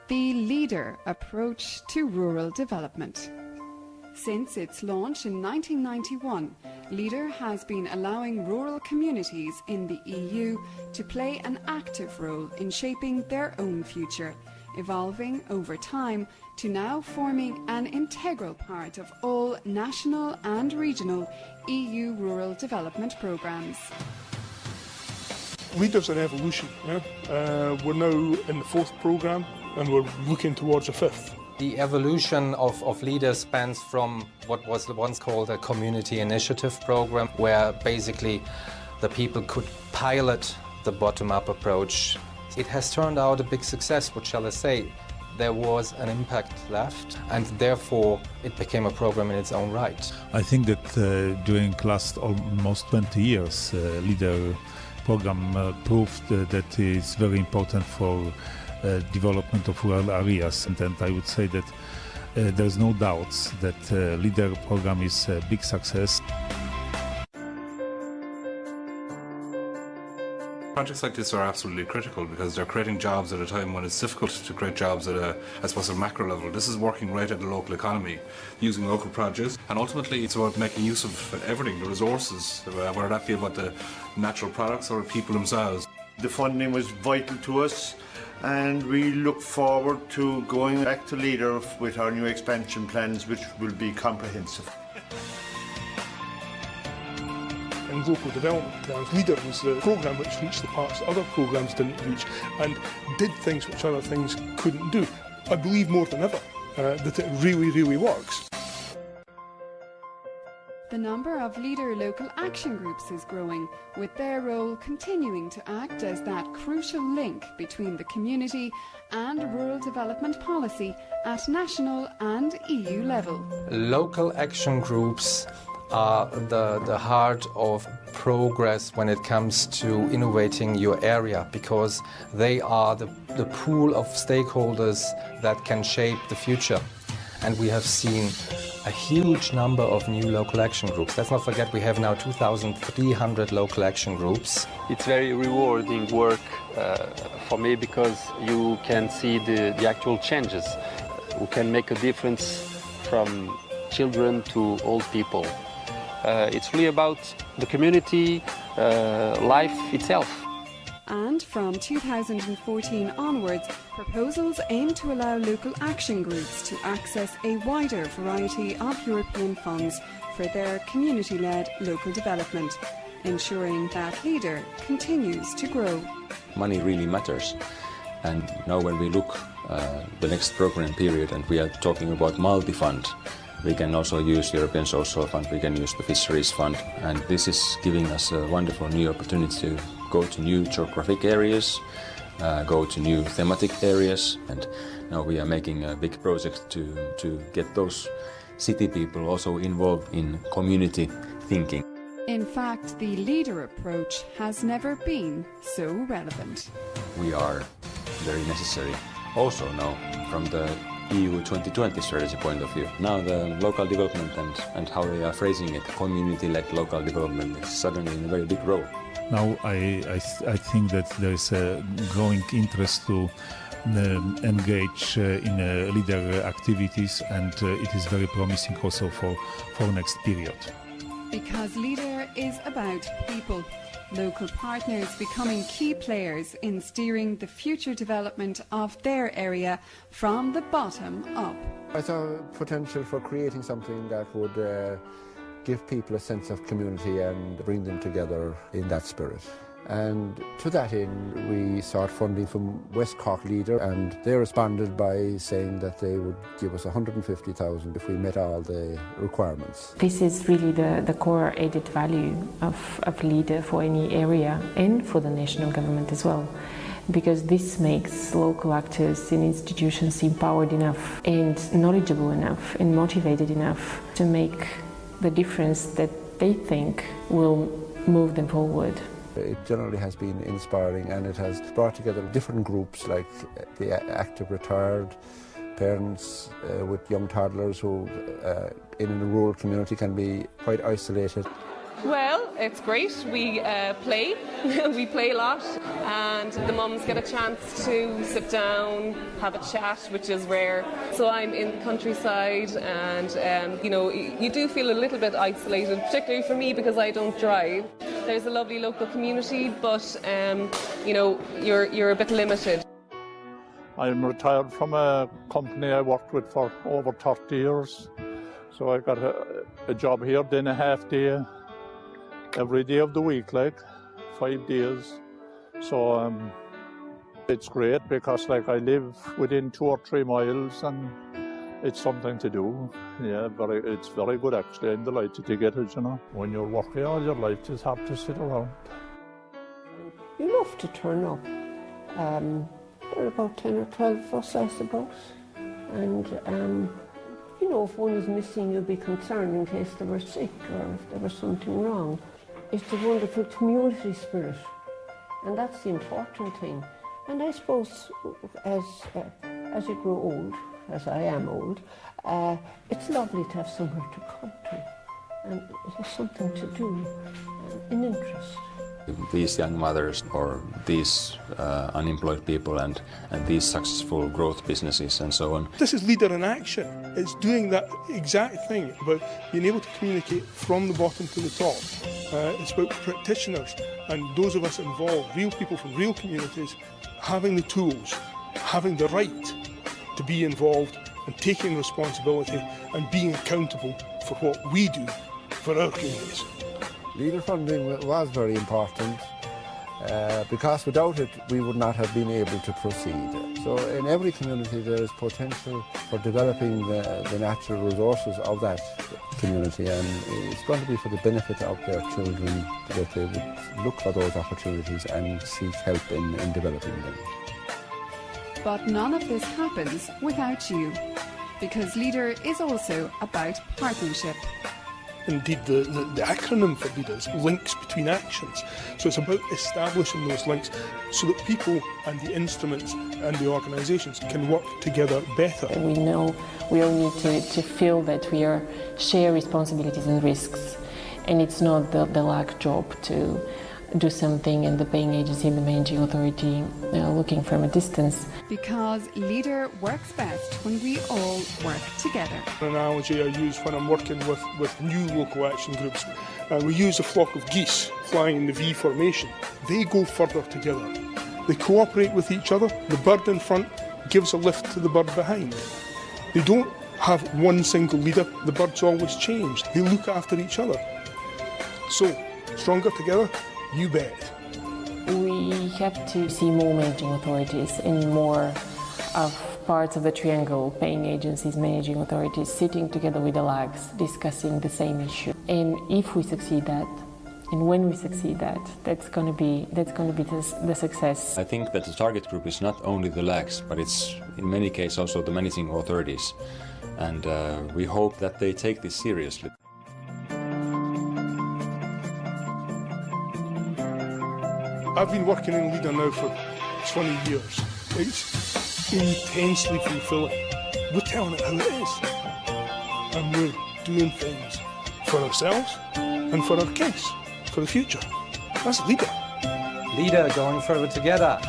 the LEADER approach to rural development. Since its launch in 1991, LEADER has been allowing rural communities in the EU to play an active role in shaping their own future, evolving over time to now forming an integral part of all national and regional EU rural development programmes. LEADER's an evolution. We're now in the 4th programme and we're looking towards a 5th. The evolution of LEADER spans from what was once called a community initiative program, where basically the people could pilot the bottom-up approach. It has turned out a big success, what shall I say? There was an impact left, and therefore it became a program in its own right. I think that during last almost 20 years, LEADER program proved that it's very important for development of rural areas, and I would say that there's no doubts that LEADER program is a big success. Projects like this are absolutely critical because they're creating jobs at a time when it's difficult to create jobs at a macro level. This is working right at the local economy, using local produce, and ultimately it's about making use of everything, the resources, whether that be about the natural products or the people themselves. The funding was vital to us, and we look forward to going back to LEADER with our new expansion plans, which will be comprehensive. In local development plans, LEADER was the programme which reached the parts that other programmes didn't reach and did things which other things couldn't do. I believe more than ever that it really, really works. The number of LEADER local action groups is growing, with their role continuing to act as that crucial link between the community and rural development policy at national and EU level. Local action groups are the heart of progress when it comes to innovating your area, because they are the pool of stakeholders that can shape the future. And we have seen a huge number of new local action groups. Let's not forget we have now 2,300 local action groups. It's very rewarding work for me because you can see the actual changes. We can make a difference from children to old people. It's really about the community, life itself. And from 2014 onwards, proposals aim to allow local action groups to access a wider variety of European funds for their community-led local development, ensuring that LEADER continues to grow. Money really matters, and now when we look the next program period and we are talking about multi-fund, we can also use European Social Fund, we can use the Fisheries Fund, and this is giving us a wonderful new opportunity to go to new geographic areas, go to new thematic areas, and now we are making a big project to get those city people also involved in community thinking. In fact, the LEADER approach has never been so relevant. We are very necessary also now from the EU 2020 strategy point of view. Now the local development and how they are phrasing it, community-led local development, is suddenly in a very big role. Now I think that there is a growing interest to engage in LEADER activities, and it is very promising also for next period. Because LEADER is about people, local partners becoming key players in steering the future development of their area from the bottom up. I saw potential for creating something that would give people a sense of community and bring them together in that spirit. And to that end, we sought funding from West Cork LEADER, and they responded by saying that they would give us 150,000 if we met all the requirements. This is really the core added value of LEADER for any area and for the national government as well, because this makes local actors and institutions empowered enough and knowledgeable enough and motivated enough to make the difference that they think will move them forward. It generally has been inspiring, and it has brought together different groups like the active retired, parents with young toddlers who in a rural community can be quite isolated. Well, it's great. We play. We play a lot, and the mums get a chance to sit down, have a chat, which is rare. So I'm in the countryside, and you do feel a little bit isolated, particularly for me because I don't drive. There's a lovely local community, but you're a bit limited. I'm retired from a company I worked with for over 30 years. So I got a job here, then a half day, every day of the week, like 5 days. So it's great because I live within 2 or 3 miles and it's something to do. Yeah, it's very good actually. I'm delighted to get it, When you're working all your life, it's hard to sit around. You love to turn up. There are about 10 or 12 of us, I suppose. And, if one was missing, you'd be concerned in case they were sick or if there was something wrong. It's a wonderful community spirit, and that's the important thing. And I suppose as you grow old, as I am old, it's lovely to have somewhere to come to, and there's something to do, an interest. These young mothers or these unemployed people and these successful growth businesses and so on. This is Leader in Action. It's doing that exact thing about being able to communicate from the bottom to the top. It's about practitioners and those of us involved, real people from real communities, having the tools, having the right to be involved and taking responsibility and being accountable for what we do for our communities. Leader funding was very important because without it we would not have been able to proceed. So in every community there is potential for developing the natural resources of that community, and it's going to be for the benefit of their children that they would look for those opportunities and seek help in developing them. But none of this happens without you, because Leader is also about partnership. Indeed, the acronym for LEADER is Links Between Actions. So it's about establishing those links so that people and the instruments and the organisations can work together better. We know we all need to feel that we share responsibilities and risks, and it's not the LAC job to do something and the paying agency and the managing authority looking from a distance. Because Leader works best when we all work together. An analogy I use when I'm working with new local action groups, we use a flock of geese flying in the V formation. They go further together. They cooperate with each other. The bird in front gives a lift to the bird behind. They don't have one single leader. The birds always change. They look after each other. So, stronger together? You bet. We have to see more managing authorities and more of parts of the triangle, paying agencies, managing authorities, sitting together with the LAGs, discussing the same issue. And if we succeed that, and when we succeed that, that's going to be the success. I think that the target group is not only the LAGs, but it's in many cases also the managing authorities. And we hope that they take this seriously. I've been working in Leader now for 20 years. It's intensely fulfilling. We're telling it how it is. And we're doing things for ourselves and for our kids, for the future. That's Leader. Leader going further together.